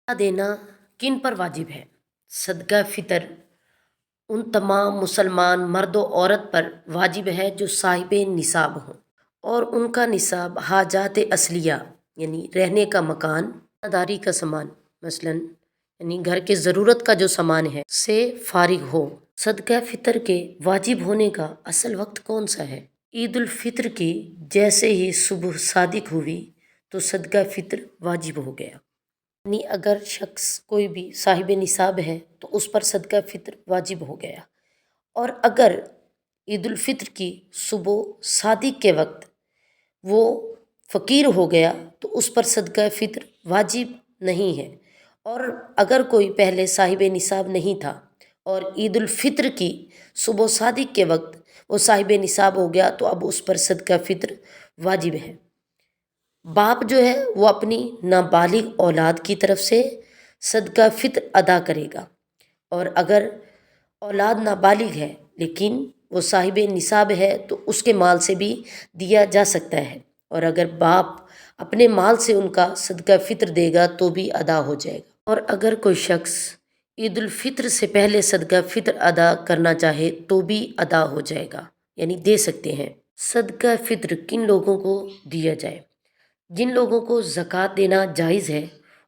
دینا کن پر واجب ہے؟ صدقہ فطر ان تمام مسلمان مرد و عورت پر واجب ہے جو صاحب نصاب ہوں اور ان کا نصاب حاجات اصلیہ یعنی رہنے کا مکان، داری کا سامان مثلاً یعنی گھر کے ضرورت کا جو سامان ہے سے فارغ ہو۔ صدقہ فطر کے واجب ہونے کا اصل وقت کون سا ہے؟ عید الفطر کی جیسے ہی صبح صادق ہوئی تو صدقہ فطر واجب ہو گیا، یعنی اگر شخص کوئی بھی صاحب نصاب ہے تو اس پر صدقہ فطر واجب ہو گیا، اور اگر عید الفطر کی صبح صادق کے وقت وہ فقیر ہو گیا تو اس پر صدقہ فطر واجب نہیں ہے، اور اگر کوئی پہلے صاحب نصاب نہیں تھا اور عید الفطر کی صبح صادق کے وقت وہ صاحب نصاب ہو گیا تو اب اس پر صدقہ فطر واجب ہے۔ باپ جو ہے وہ اپنی نابالغ اولاد کی طرف سے صدقہ فطر ادا کرے گا، اور اگر اولاد نابالغ ہے لیکن وہ صاحب نصاب ہے تو اس کے مال سے بھی دیا جا سکتا ہے، اور اگر باپ اپنے مال سے ان کا صدقہ فطر دے گا تو بھی ادا ہو جائے گا۔ اور اگر کوئی شخص عید الفطر سے پہلے صدقہ فطر ادا کرنا چاہے تو بھی ادا ہو جائے گا، یعنی دے سکتے ہیں۔ صدقہ فطر کن لوگوں کو دیا جائے؟ جن لوگوں کو زکوٰۃ دینا جائز ہے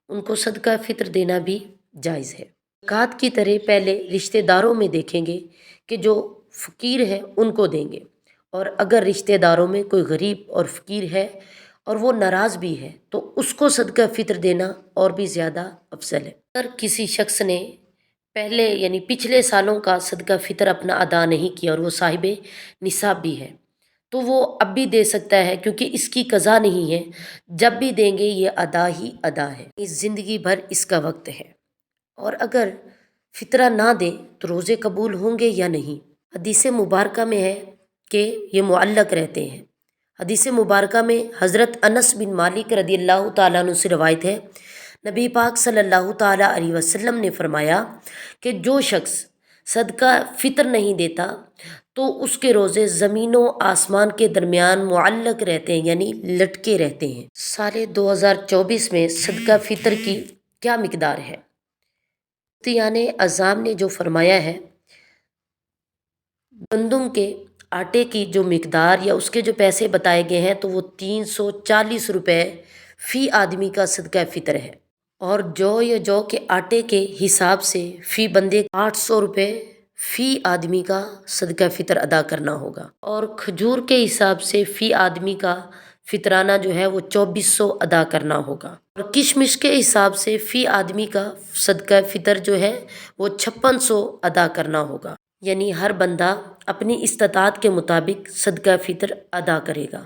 ان کو صدقہ فطر دینا بھی جائز ہے۔ زکوٰۃ کی طرح پہلے رشتہ داروں میں دیکھیں گے کہ جو فقیر ہیں ان کو دیں گے، اور اگر رشتہ داروں میں کوئی غریب اور فقیر ہے اور وہ ناراض بھی ہے تو اس کو صدقہ فطر دینا اور بھی زیادہ افضل ہے۔ اگر کسی شخص نے پہلے یعنی پچھلے سالوں کا صدقہ فطر اپنا ادا نہیں کیا اور وہ صاحب نصاب بھی ہے تو وہ اب بھی دے سکتا ہے، کیونکہ اس کی قضا نہیں ہے، جب بھی دیں گے یہ ادا ہی ادا ہے، اس زندگی بھر اس کا وقت ہے۔ اور اگر فطرہ نہ دے تو روزے قبول ہوں گے یا نہیں؟ حدیث مبارکہ میں ہے کہ یہ معلق رہتے ہیں۔ حدیث مبارکہ میں حضرت انس بن مالک رضی اللہ تعالیٰ عنہ سے روایت ہے، نبی پاک صلی اللہ تعالیٰ علیہ وسلم نے فرمایا کہ جو شخص صدقہ فطر نہیں دیتا تو اس کے روزے زمین و آسمان کے درمیان معلق رہتے ہیں، یعنی لٹکے رہتے ہیں۔ سال 2024 میں صدقہ فطر کی کیا مقدار ہے؟ مفتیان اعظام نے جو فرمایا ہے، گندم کے آٹے کی جو مقدار یا اس کے جو پیسے بتائے گئے ہیں تو وہ 340 روپے فی آدمی کا صدقہ فطر ہے، اور جو یا جو کے آٹے کے حساب سے فی بندے 800 روپے فی آدمی کا صدقہ فطر ادا کرنا ہوگا، اور کھجور کے حساب سے فی آدمی کا فطرانہ جو ہے وہ 2400 ادا کرنا ہوگا، اور کشمش کے حساب سے فی آدمی کا صدقہ فطر جو ہے وہ 5600 ادا کرنا ہوگا، یعنی ہر بندہ اپنی استطاعت کے مطابق صدقہ فطر ادا کرے گا۔